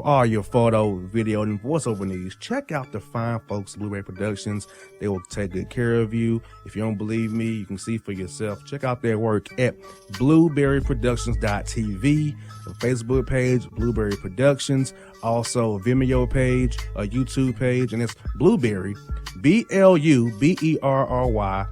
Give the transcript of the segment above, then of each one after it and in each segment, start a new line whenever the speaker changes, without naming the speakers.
all your photo, video, and voiceover needs, check out the fine folks at Blueberry Productions. They will take good care of you. If you don't believe me, you can see for yourself. Check out their work at blueberryproductions.tv, the Facebook page, Blueberry Productions, also a Vimeo page, a YouTube page, and it's Blueberry, BLUBERRY,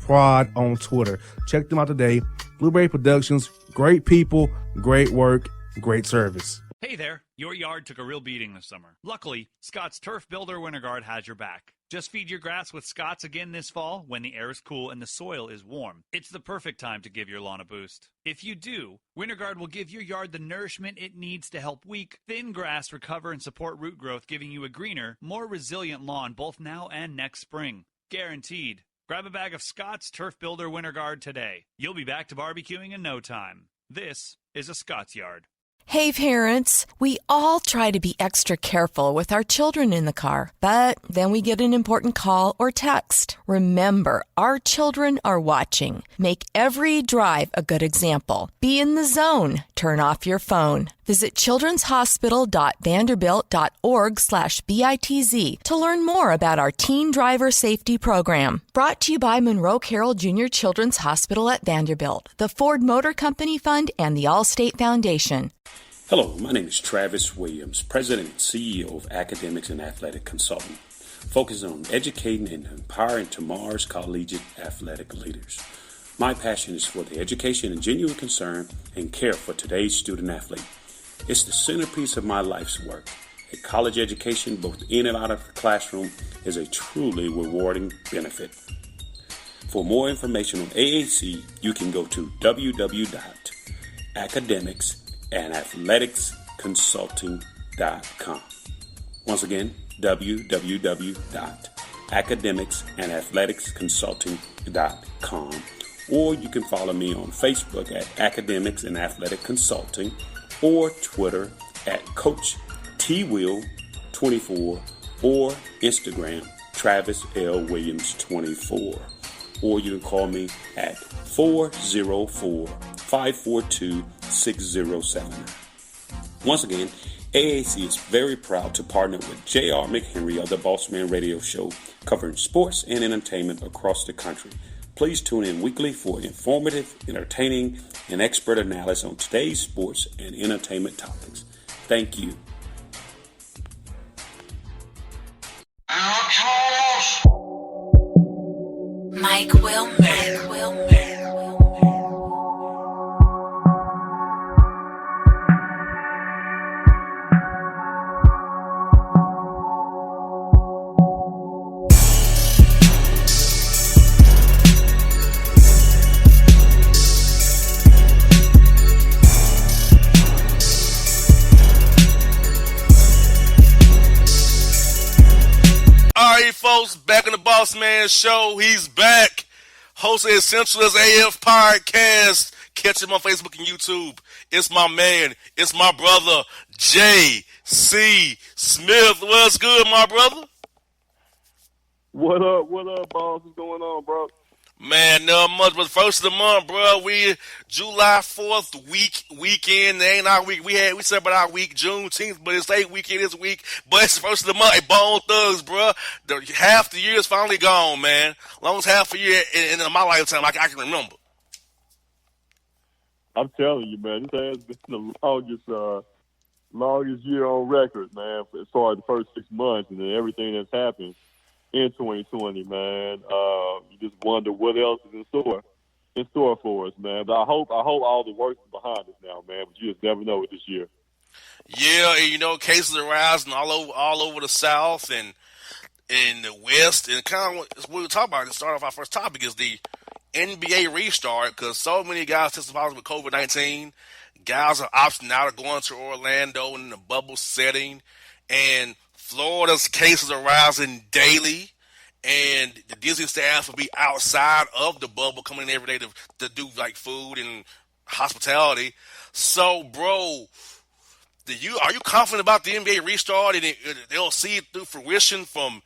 Prod on Twitter. Check them out today. Blueberry Productions, great people, great work, great service.
Hey there, your yard took a real beating this summer. Luckily, Scott's Turf Builder Winter Guard has your back. Just feed your grass with Scott's again this fall when the air is cool and the soil is warm. It's the perfect time to give your lawn a boost. If you do, Winter Guard will give your yard the nourishment it needs to help weak, thin grass recover and support root growth, giving you a greener, more resilient lawn both now and next spring. Guaranteed. Grab a bag of Scott's Turf Builder Winter Guard today. You'll be back to barbecuing in no time. This is a Scott's Yard.
Hey parents, we all try to be extra careful with our children in the car, but then we get an important call or text. Remember, our children are watching. Make every drive a good example. Be in the zone. Turn off your phone. Visit childrenshospital.vanderbilt.org/BITZ to learn more about our teen driver safety program. Brought to you by Monroe Carroll Jr. Children's Hospital at Vanderbilt, the Ford Motor Company Fund, and the Allstate Foundation.
Hello, my name is Travis Williams, President and CEO of Academics and Athletic Consulting, focusing on educating and empowering tomorrow's collegiate athletic leaders. My passion is for the education and genuine concern and care for today's student athlete. It's the centerpiece of my life's work. A college education, both in and out of the classroom, is a truly rewarding benefit. For more information on AAC, you can go to www.academicsandathleticsconsulting.com. Once again, www.academicsandathleticsconsulting.com. Or you can follow me on Facebook at Academics and Athletic Consulting, or Twitter at Coach TWill24, or Instagram Travis L. Williams 24. Or you can call me at 404-542-6079. Once again, AAC is very proud to partner with J.R. McHenry of the Bossman Radio Show, covering sports and entertainment across the country. Please tune in weekly for informative, entertaining, and expert analysis on today's sports and entertainment topics. Thank you.
Mike Wilmer.
Folks, back in the Bossman Show. He's back. Host of Essential as AF Podcast. Catch him on Facebook and YouTube. It's my man. It's my brother, J.C. Smith. What's good, my brother?
What up, boss? What's going on, bro?
Man, not much, but first of the month, bro. We July 4th weekend. They ain't our week. We celebrate our week Juneteenth, but it's 8 weekend this week. But it's the first of the month. Hey, Bone Thugs, bro. Half the year is finally gone, man. Longest half a year in my lifetime I can remember.
I'm telling you, man, this has been the longest year on record, man, as far as the first 6 months, and then everything that's happened in 2020, man. You just wonder what else is in store for us, man. But I hope all the work is behind us now, man. But you just never know with this year.
Yeah, and cases are rising all over the South and in the West, and kind of what we talk about to start off our first topic is the NBA restart, because so many guys tested positive with COVID-19. Guys are opting out of going to Orlando in the bubble setting, and Florida's cases are rising daily, and the Disney staff will be outside of the bubble, coming in every day to do like food and hospitality. So, bro, are you confident about the NBA restart, and they'll see it through fruition from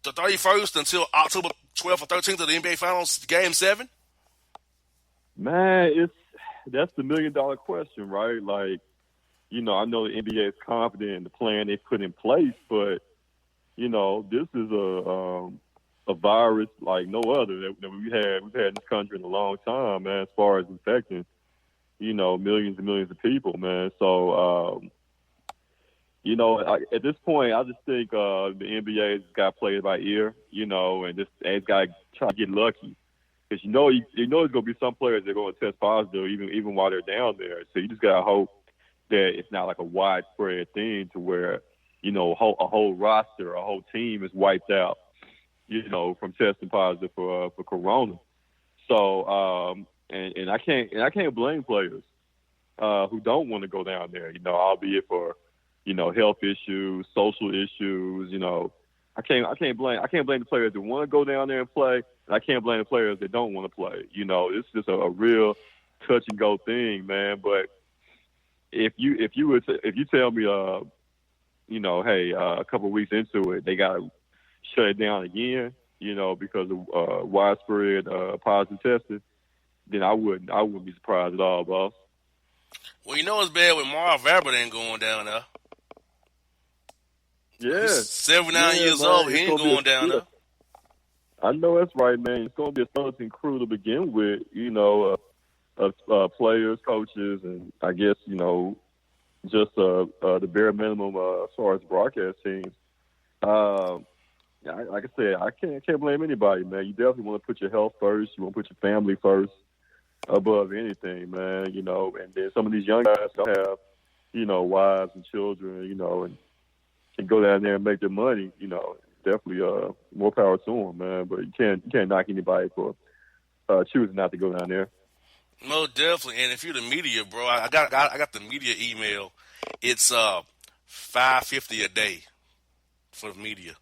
the 31st until October 12th or 13th of the NBA Finals Game 7?
Man, that's the $1 million question, right? Like, I know the NBA is confident in the plan they put in place, but this is a virus like no other that we've had in this country in a long time, man. As far as infecting, millions and millions of people, man. So, at this point, I just think the NBA has got to play it by ear, and it's got to try to get lucky. Because there's going to be some players that are going to test positive even while they're down there. So you just got to hope that it's not like a widespread thing to where, a whole roster, a whole team is wiped out, from testing positive for corona. So, and I can't blame players who don't want to go down there, albeit for, health issues, social issues, I can't blame the players that want to go down there and play, and I can't blame the players that don't want to play. It's just a real touch and go thing, man. But if you tell me, hey, a couple of weeks into it, they got to shut it down again, because of widespread positive testing, then I wouldn't be surprised at all, boss.
Well, it's bad with Marv Albert ain't going down there.
Yeah.
He's 79 years
man,
old. He ain't going down there.
I know that's right, man. It's going to be a skeleton crew to begin with, players, coaches, and I guess, just the bare minimum as far as broadcast teams. Like I said, I can't blame anybody, man. You definitely want to put your health first. You want to put your family first above anything, man, and then some of these young guys don't have, wives and children, and can go down there and make their money, definitely more power to them, man. But you can't knock anybody for choosing not to go down there.
No, definitely. And if you're the media, bro, I got the media email. It's $550 a day for the media.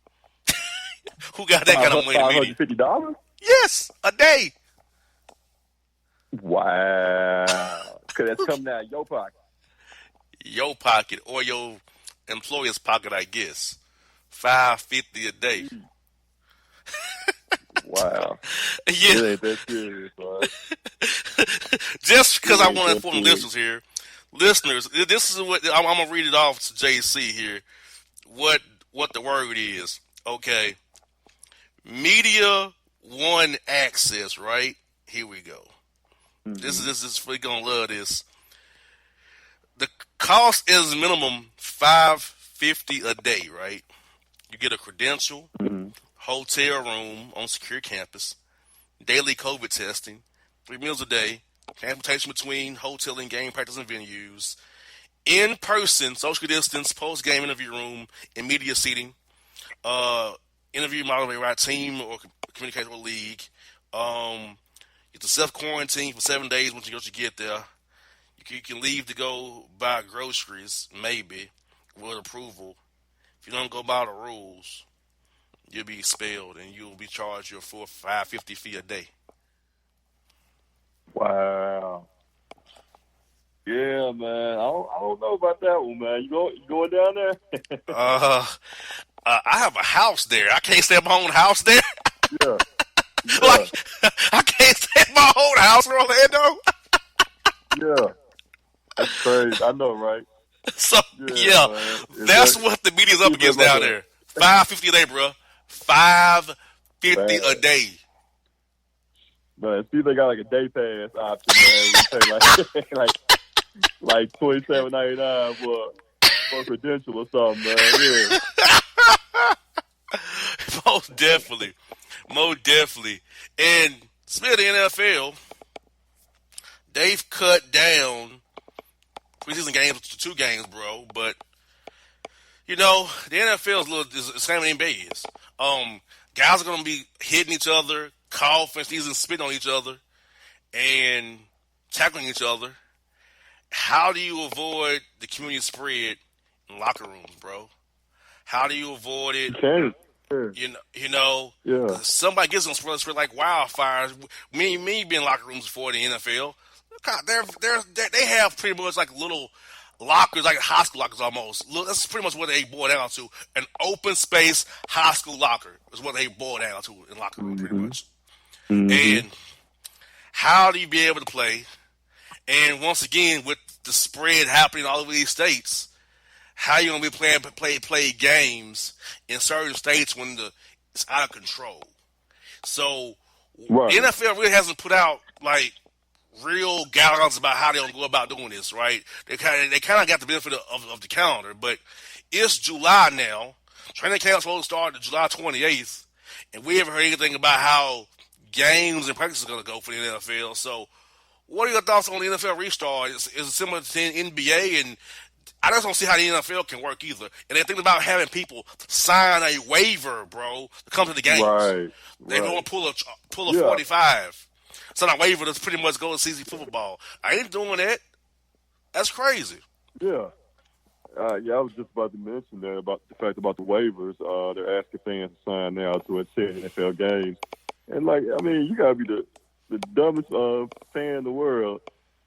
Who got that kind of money?
$550?
Yes, a day.
Wow. Because that's coming out of your pocket.
Your pocket or your employer's pocket, I guess. $550 a day.
Wow.
Yeah.
It ain't that serious, man.
Just because I want to inform listeners, this is what I'm going to read it off to JC here. What the word is. Okay. Media One access, right? Here we go. Mm-hmm. This is we're going to love this. The cost is minimum $550 a day, right? You get a credential, hotel room on secure campus, daily COVID testing, 3 meals a day, transportation between hotel and game practice and venues, in-person social distance post-game interview room and media seating, interview moderated by team or communication with league. You have to self-quarantine for 7 days once you get there. You can leave to go buy groceries, maybe, with approval. If you don't go by the rules, you'll be expelled and you'll be charged your full $550 fee a day.
Wow. Yeah, man. I don't know about that one, man. You going down there?
I have a house there. I can't stay at my own house there.
Yeah.
Like, I can't stay at my own house in Orlando.
Yeah. That's crazy. I know, right?
So, yeah that's what the media's up against down there. $550 a day, bro. $550 a day.
Man, see, they got like a day pass option, man. We pay like $27.99 for a credential or something, man. Yeah.
Most definitely. And speaking of the NFL, they've cut down preseason games to 2 games, bro. But the NFL is the same as the NBA is. Guys are gonna be hitting each other, coughing, sneezing, spitting on each other, and tackling each other. How do you avoid the community spread in locker rooms, bro? How do you avoid it?
Sure.
Yeah. Somebody gets on spread like wildfires. Me being in locker rooms before the NFL. They have pretty much like little lockers, like high school lockers almost. That's pretty much what they boil down to. An open space high school locker is what they boil down to in locker room, pretty much. Mm-hmm. And how do you be able to play? And once again, with the spread happening all over these states, how you gonna be play games in certain states when it's out of control? So
Right.
the NFL really hasn't put out like real guidelines about how they're gonna go about doing this, right? They kind of got the benefit of the calendar, but it's July now. Training camp's supposed to start July 28th, and we haven't heard anything about how games and practice are gonna go for the NFL. So, what are your thoughts on the NFL restart? Is it similar to the NBA? And I just don't see how the NFL can work either. And they're thinking about having people sign a waiver, bro, to come to the games.
Right.
They
right.
want to pull a 45. Sign a waiver that's pretty much go to season football. I ain't doing that. That's crazy.
Yeah. Yeah, I was just about to mention that about the fact about the waivers. They're asking fans to sign now to attend NFL games. And, like, I mean, you got to be the dumbest fan in the world.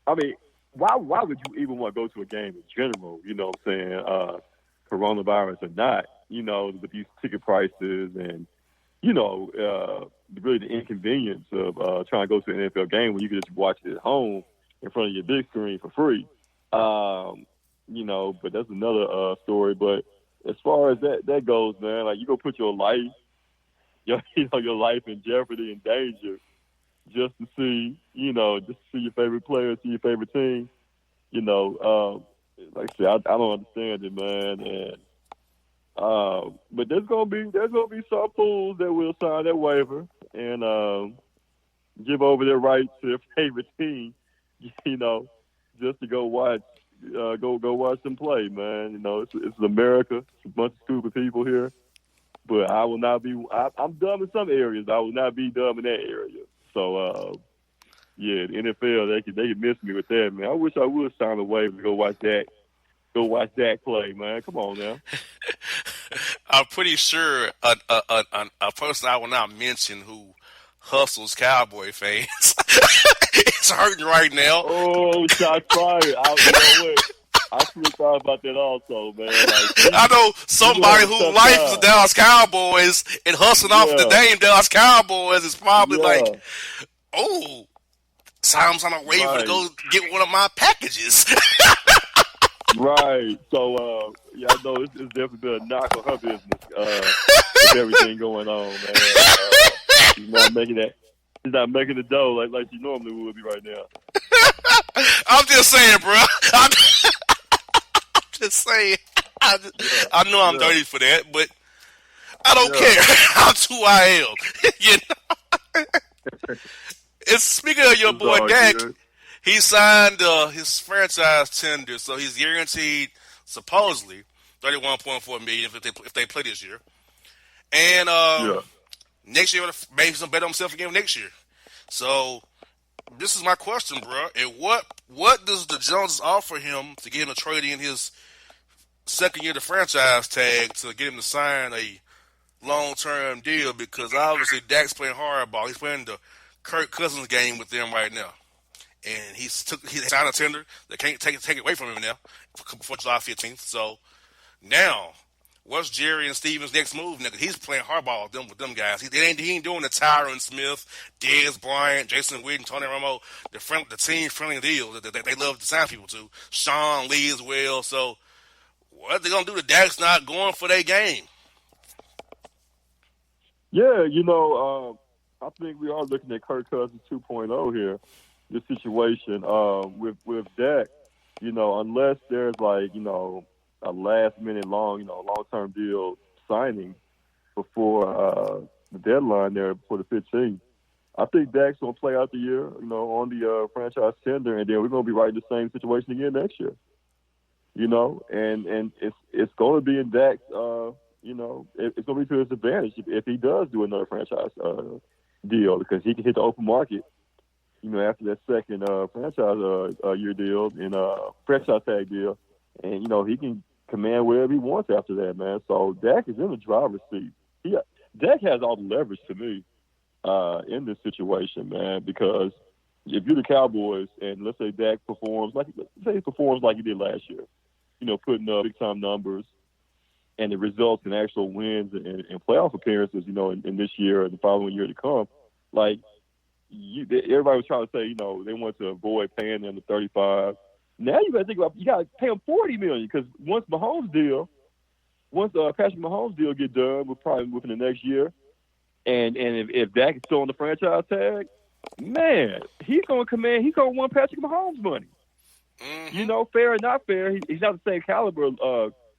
I mean, why would you even want to go to a game in general? You know what I'm saying? Coronavirus or not, you know, with these ticket prices and, you know, really the inconvenience of trying to go to an NFL game when you can just watch it at home in front of your big screen for free. You know, but that's another story. But as far as that goes, man, like you go put your life, your life in jeopardy and danger just to see, just to see your favorite player, see your favorite team. You know, like I said, I don't understand it, man. And but there's gonna be some fools that will sign that waiver and give over their rights to their favorite team. You know, just to go watch them play, man. You know, it's America. It's a bunch of stupid people here. But I will not be. I'm dumb in some areas. I will not be dumb in that area. So, yeah, the NFL they could miss me with that, man. I wish I would sign a waiver to go watch that. Go watch Dak play, man. Come on now.
I'm pretty sure a person I will not mention who hustles Cowboy fans is hurting right now.
Oh, shots fired! You know what? I should have thought about that also, man. Like,
I know somebody whose life is the Dallas Cowboys and hustling off the name Dallas Cowboys is probably like, oh, sounds on a waiver to go get one of my packages.
Right. So, yeah, I know it's definitely been a knock on her business with everything going on, man. She's not making that. She's not making the dough like she normally would be right now.
I'm just saying, bro. I'm just saying. I know I'm dirty for that, but I don't care. That's who I am. You know? And speaking of your boy Dak, he signed his franchise tender, so he's guaranteed supposedly $31.4 million if they play this year. And next year, maybe some bet on himself again next year. So this is my question, bro. And what does the Joneses offer him to get him to trade in his second year of the franchise tag to get him to sign a long-term deal? Because obviously Dak's playing hardball. He's playing the Kirk Cousins game with them right now. And he signed a tender. They can't take it away from him now before July 15th. So now, what's Jerry and Steven's next move? Now, he's playing hardball with them guys. He ain't doing the Tyron Smith, Dez Bryant, Jason Witten, Tony Romo, the team-friendly deal that they love to sign people to. Sean Lee as well. So what are they going to do to Dak's not going for their game?
Yeah, I think we are looking at Kirk Cousins 2.0 here. This situation with Dak, unless there's a last minute long-term deal signing before the deadline there for the 15th, I think Dak's gonna play out the year, on the franchise tender, and then we're gonna be right in the same situation again next year. And it's gonna be in Dak's, it's gonna be to his advantage if he does do another franchise deal, because he can hit the open market. After that second franchise year deal and franchise tag deal, and he can command wherever he wants after that, man. So Dak is in the driver's seat. Dak has all the leverage to me in this situation, man. Because if you're the Cowboys and let's say Dak performs like he did last year, putting up big time numbers, and it results in actual wins and playoff appearances, in this year and the following year to come, like. Everybody was trying to say, they want to avoid paying them the $35 Now you got to think about, you got to pay him $40 million, because once Patrick Mahomes deal get done, we're probably within the next year, and if Dak is still on the franchise tag, man, he's going to want Patrick Mahomes money.
Mm-hmm.
You know, fair or not fair, he's not the same caliber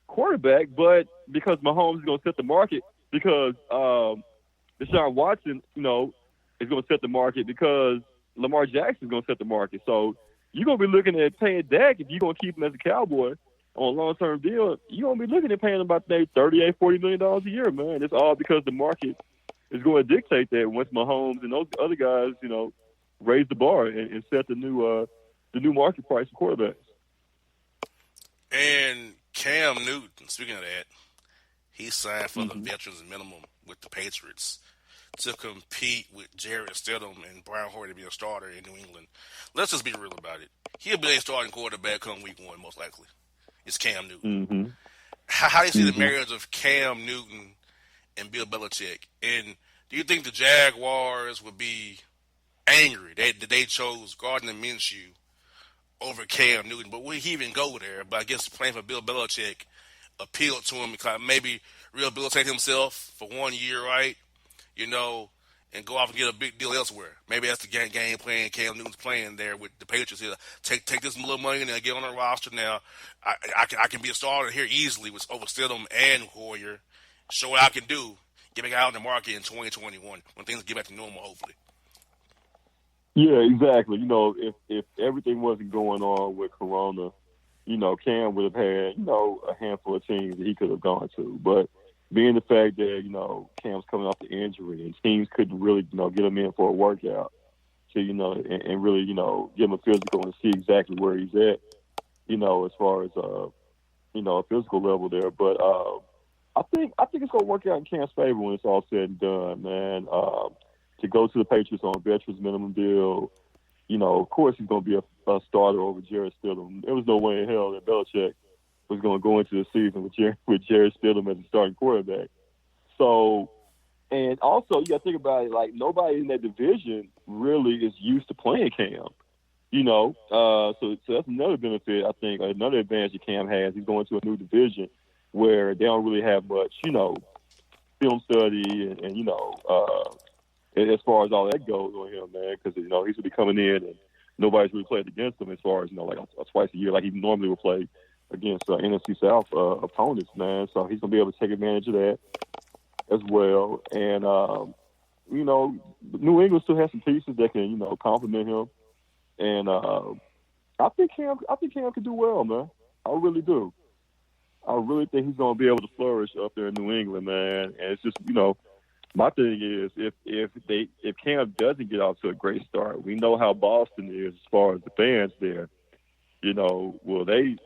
quarterback, but because Mahomes is going to set the market, because Deshaun Watson, you know, is going to set the market, because Lamar Jackson is going to set the market. So you're going to be looking at paying Dak, if you're going to keep him as a Cowboy on a long-term deal, you're going to be looking at paying him about $38-40 million a year, man. It's all because the market is going to dictate that once Mahomes and those other guys, you know, raise the bar and set the new market price for quarterbacks.
And Cam Newton, speaking of that, he signed for the veterans minimum with the Patriots to compete with Jarrett Stidham and Brian Hoyer to be a starter in New England. Let's just be real about it. He'll be a starting quarterback come week 1, most likely. It's Cam Newton.
Mm-hmm.
How do you see the marriage of Cam Newton and Bill Belichick? And do you think the Jaguars would be angry that they chose Gardner Minshew over Cam Newton? But would he even go there? But I guess playing for Bill Belichick appealed to him, because maybe rehabilitate himself for 1 year, right? You know, and go off and get a big deal elsewhere. Maybe that's the game plan Cam Newton's playing there with the Patriots here. Take this little money and get on the roster now. I can be a starter here easily with over Stidham and Hoyer. Show what I can do. Get back out in the market in 2021 when things get back to normal, hopefully.
Yeah, exactly. You know, if everything wasn't going on with Corona, you know, Cam would have had, you know, a handful of teams that he could have gone to. But being the fact that, you know, Cam's coming off the injury and teams couldn't really, you know, get him in for a workout to, you know, and really, you know, give him a physical and see exactly where he's at, you know, as far as, you know, a physical level there. But I think it's going to work out in Cam's favor when it's all said and done, man. To go to the Patriots on a veterans minimum deal, you know, of course he's going to be a starter over Jarrett Stidham. There was no way in hell that Belichick was going to go into the season with Jarrett Stidham as a starting quarterback. So, and also you got to think about it, like nobody in that division really is used to playing Cam. You know, so that's another benefit, I think, another advantage that Cam has. He's going to a new division where they don't really have much, you know, film study and you know, as far as all that goes on him, man, because, you know, he's going to be coming in and nobody's really played against him as far as, you know, like twice a year, like he normally would play against NFC South opponents, man. So he's going to be able to take advantage of that as well. And, you know, New England still has some pieces that can, you know, complement him. And I think Cam can do well, man. I really do. I really think he's going to be able to flourish up there in New England, man. And it's just, you know, my thing is, if Cam doesn't get off to a great start, we know how Boston is as far as the fans there. You know, will they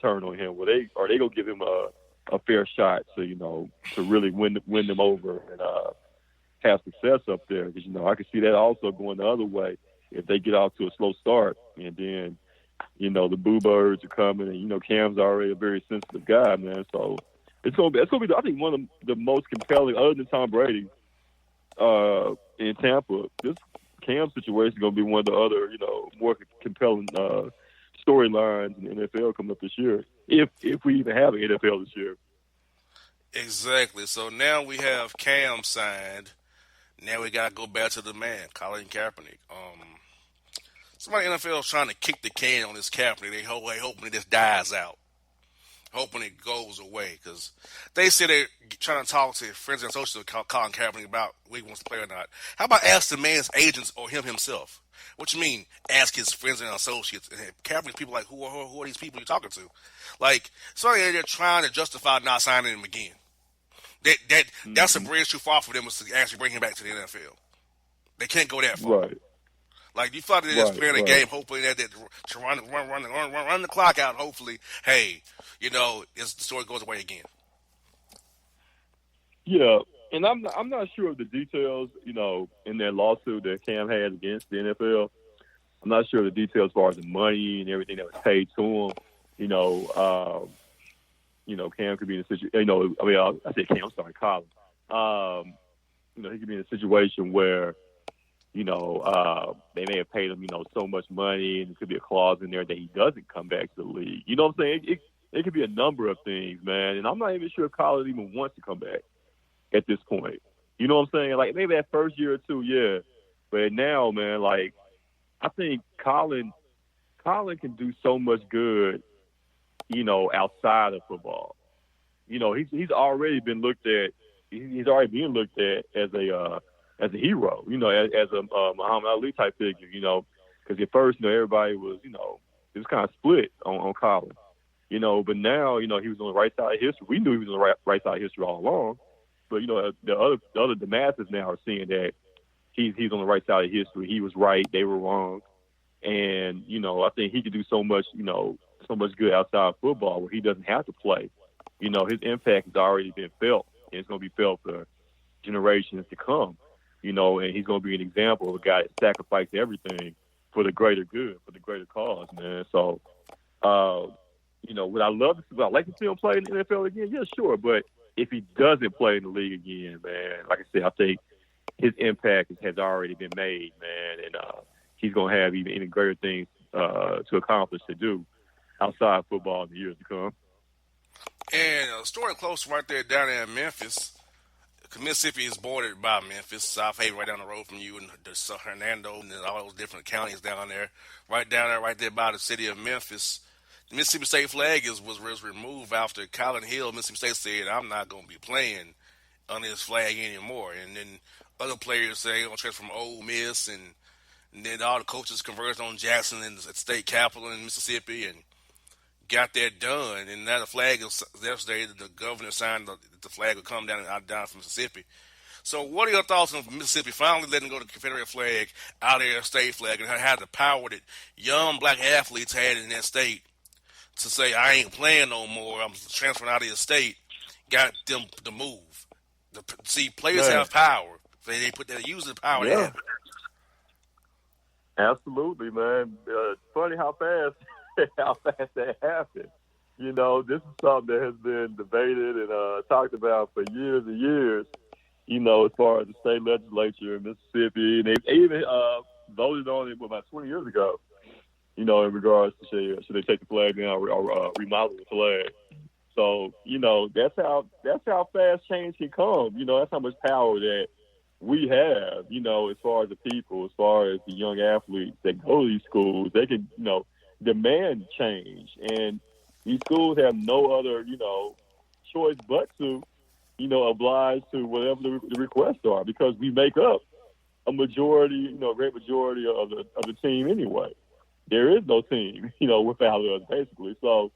turn on him? Are they gonna give him a fair shot to, you know, to really win them over and have success up there? Because, you know, I can see that also going the other way if they get off to a slow start and then, you know, the boo birds are coming and, you know, Cam's already a very sensitive guy, man. So it's gonna be I think one of the most compelling, other than Tom Brady, in Tampa. This Cam situation is gonna be one of the other, you know, more compelling storylines in the NFL coming up this year, if we even have an NFL this year.
Exactly. So now we have Cam signed. Now we got to go back to the man, Colin Kaepernick. Somebody in the NFL is trying to kick the can on this Kaepernick. They hoping it just dies out, hoping it goes away, because they say they're trying to talk to friends and associates of Colin Kaepernick about whether he wants to play or not. How about ask the man's agents or him himself? What you mean, ask his friends and associates? And Kaepernick's people like, who are these people you're talking to? Like, sorry, they're trying to justify not signing him again. That's a bridge too far for them to actually bring him back to the NFL. They can't go that far.
Right.
Like, you thought they're just playing a game, hoping that to run the clock out. Hopefully, hey, you know, the story goes away again.
Yeah, and I'm not sure of the details, you know, in that lawsuit that Cam had against the NFL. I'm not sure of the details as far as the money and everything that was paid to him. You know, Cam could be in a situation. You know, I mean, I said Cam. I'm sorry, Colin. You know, he could be in a situation where, They may have paid him, so much money, and there could be a clause in there that he doesn't come back to the league. You know what I'm saying? It could be a number of things, man. And I'm not even sure if Colin even wants to come back at this point. You know what I'm saying? Like, maybe that first year or two, yeah. But now, man, like, I think Colin can do so much good, outside of football. He's already been looked at. He's already being looked at as a hero, as a Muhammad Ali type figure, because at first, everybody was, it was kind of split on Colin, but now, he was on the right side of history. We knew he was on the right side of history all along, but the masses now are seeing that he's on the right side of history. He was right, they were wrong, and I think he could do so much, so much good outside of football where he doesn't have to play. His impact has already been felt, and it's going to be felt for generations to come. And he's going to be an example of a guy that sacrificed everything for the greater good, for the greater cause, man. So, would I like to see him play in the NFL again? Yeah, sure. But if he doesn't play in the league again, man, like I said, I think his impact has already been made, man. And he's going to have even greater things to accomplish to do outside football in the years to come.
And a story close right there down there in Memphis. Mississippi is bordered by Memphis, South Haven, right down the road from you, and Hernando, and all those different counties down there, right there by the city of Memphis. The Mississippi State flag was removed after Colin Hill, Mississippi State, said, "I'm not going to be playing under this flag anymore." And then other players say they're going to transfer from Ole Miss, and then all the coaches converged on Jackson and the state capital in Mississippi, and got that done, and now the flag is yesterday. The governor signed the flag will come down from Mississippi. So, what are your thoughts on Mississippi finally letting go the Confederate flag out of their state flag, and how the power that young black athletes had in that state to say, "I ain't playing no more. I'm transferring out of the state," got them to move. Players have power. They use the power they have.
Absolutely, man. Funny how fast that happened. This is something that has been debated and talked about for years and years, as far as the state legislature in Mississippi. And they even voted on it about 20 years ago, in regards to should they take the flag down or remodel the flag. So, that's how fast change can come. That's how much power that we have, as far as the people, as far as the young athletes that go to these schools. They can, demand change, and these schools have no other, choice but to, oblige to whatever the requests are, because we make up a majority, great majority of the team anyway. There is no team, without us, basically. So,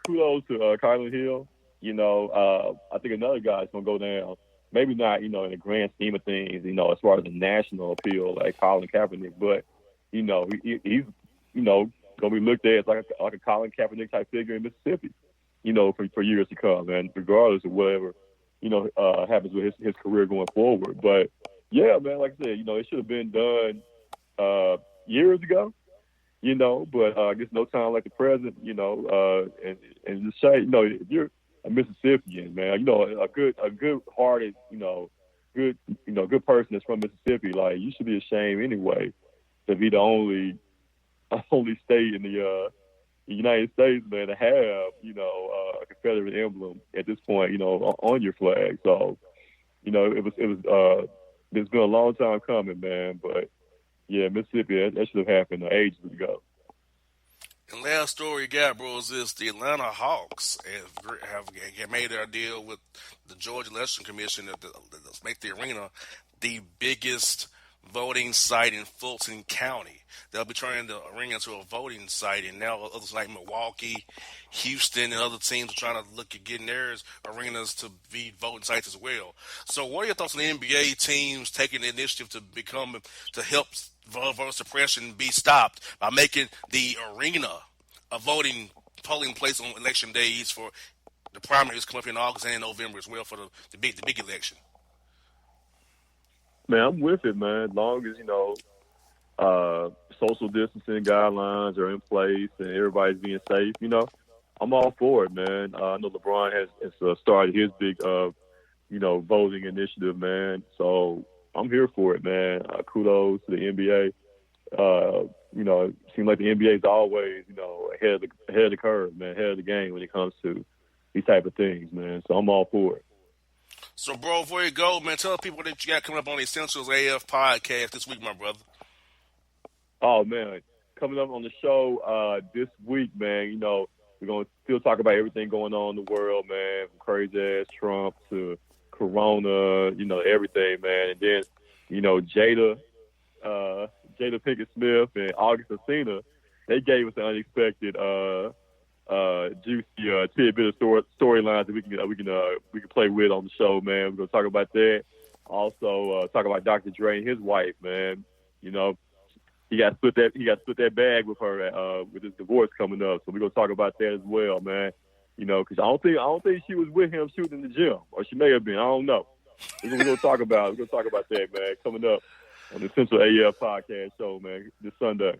kudos to Colin Hill. I think another guy's gonna go down. Maybe not, in the grand scheme of things, as far as the national appeal, like Colin Kaepernick, but he's going to be looked at as like a Colin Kaepernick type figure in Mississippi, for years to come, and regardless of whatever, happens with his career going forward. But yeah, man, like I said, it should have been done years ago, but I guess no time like the present, and just say, if you're a Mississippian, man, a good hearted, good person that's from Mississippi, like, you should be ashamed anyway to be the only state in the United States, man, to have, a Confederate emblem at this point, on your flag. So, it's been a long time coming, man. But yeah, Mississippi, that should have happened ages ago.
And last story you got, bros, is the Atlanta Hawks have made their deal with the Georgia Election Commission to make the arena the biggest voting site in Fulton County. They'll be turning the arena into a voting site, and now others like Milwaukee, Houston, and other teams are trying to look at getting their arenas to be voting sites as well. So what are your thoughts on the NBA teams taking the initiative to help voter suppression be stopped by making the arena a polling place on election days for the primaries come up in August and in November as well for the big election?
Man, I'm with it, man. As long as, social distancing guidelines are in place and everybody's being safe, I'm all for it, man. I know LeBron has started his big, voting initiative, man. So, I'm here for it, man. Kudos to the NBA. It seems like the NBA is always, ahead of the curve, man, ahead of the game when it comes to these type of things, man. So I'm all for it.
So, bro, before you go, man, tell people what you got coming up on the Essentials AF podcast this week, my brother.
Oh, man. Coming up on the show this week, man, we're going to still talk about everything going on in the world, man, from crazy-ass Trump to Corona, everything, man. And then, Jada Pinkett Smith and August Alsina, they gave us an unexpected juicy tidbit of storylines that we can play with on the show, man. We're gonna talk about that. Also, talk about Dr. Dre and his wife, man. He got split that bag with her with his divorce coming up. So we're gonna talk about that as well, man. Because I don't think she was with him shooting in the gym, or she may have been. I don't know. We're gonna talk about that, man. Coming up on the Central AF podcast show, man, this Sunday.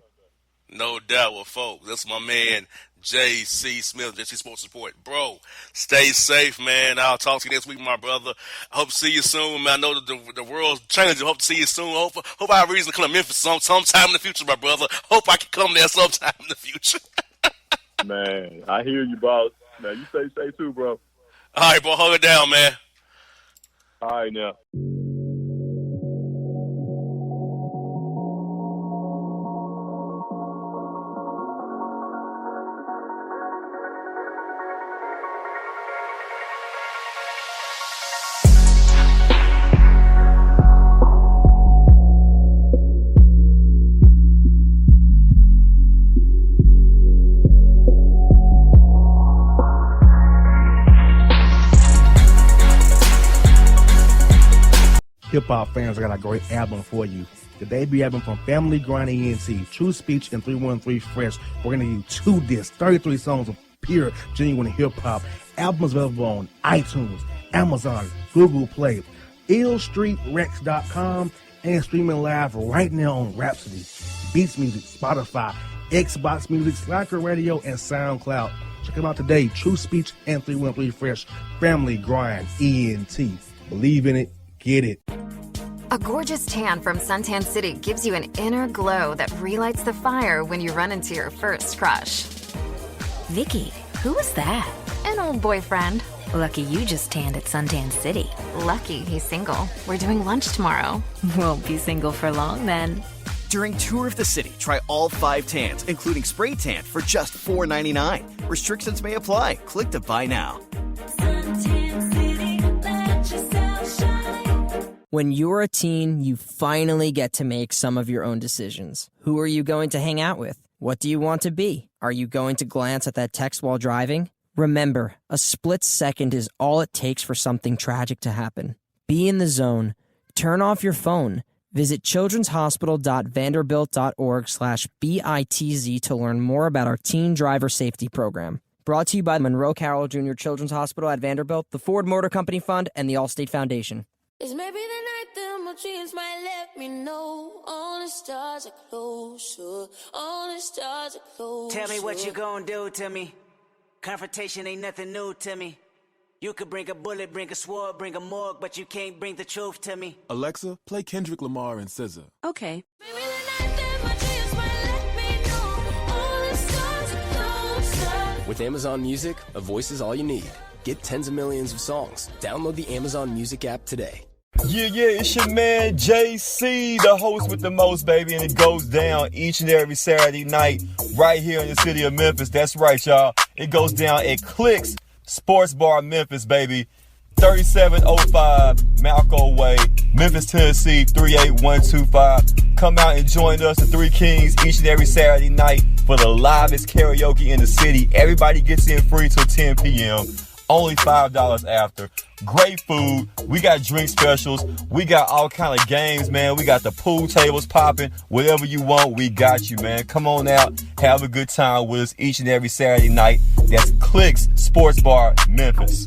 No doubt with folks. That's my man, J.C. Smith, JC Sports Report. Bro, stay safe, man. I'll talk to you next week, my brother. I hope to see you soon, man. I know that the world's changing. Hope to see you soon. Hope I have a reason to come to Memphis sometime in the future, my brother. Hope I can come there sometime in the future.
Man, I hear you, boss. Man, you stay safe too, bro.
All right, bro. Hold it down, man.
All right, now.
Hip-hop fans, I got a great album for you. The debut album from Family Grind ENT, True Speech and 313 Fresh. We're going to give you 2 discs, 33 songs of pure, genuine hip-hop. Albums available on iTunes, Amazon, Google Play, illstreetrex.com, and streaming live right now on Rhapsody, Beats Music, Spotify, Xbox Music, Slacker Radio, and SoundCloud. Check them out today, True Speech and 313 Fresh, Family Grind ENT. Believe in it, get it.
A gorgeous tan from Suntan City gives you an inner glow that relights the fire when you run into your first crush.
Vicky, who was that?
An old boyfriend.
Lucky you just tanned at Suntan City.
Lucky he's single. We're doing lunch tomorrow.
Won't be single for long then.
During Tour of the City, try all 5 tans, including spray tan, for just $4.99. Restrictions may apply. Click to buy now.
Suntan City, let yourself shine.
When you're a teen, you finally get to make some of your own decisions. Who are you going to hang out with? What do you want to be? Are you going to glance at that text while driving? Remember, a split second is all it takes for something tragic to happen. Be in the zone. Turn off your phone. Visit childrenshospital.vanderbilt.org/BITZ to learn more about our teen driver safety program. Brought to you by Monroe Carroll Jr. Children's Hospital at Vanderbilt, the Ford Motor Company Fund, and the Allstate Foundation.
It's maybe the night that my dreams might let me know. All the stars are closer. All the stars are closer.
Tell me what you gonna do to me. Confrontation ain't nothing new to me. You could bring a bullet, bring a sword, bring a morgue, but you can't bring the truth to me.
Alexa, play Kendrick Lamar and SZA.
Okay. Maybe the night that my dreams might let me know. All the stars are closer.
With Amazon Music, a voice is all you need. Get tens of millions of songs. Download the Amazon Music app today.
Yeah, it's your man JC, the host with the most, baby, and it goes down each and every Saturday night right here in the city of Memphis. That's right, y'all. It goes down at Clicks Sports Bar Memphis, baby. 3705 Malco Way, Memphis, Tennessee, 38125. Come out and join us, the Three Kings, each and every Saturday night for the livest karaoke in the city. Everybody gets in free till 10 p.m. Only $5 after. Great food. We got drink specials. We got all kind of games, man. We got the pool tables popping. Whatever you want, we got you, man. Come on out. Have a good time with us each and every Saturday night. That's Clicks Sports Bar, Memphis.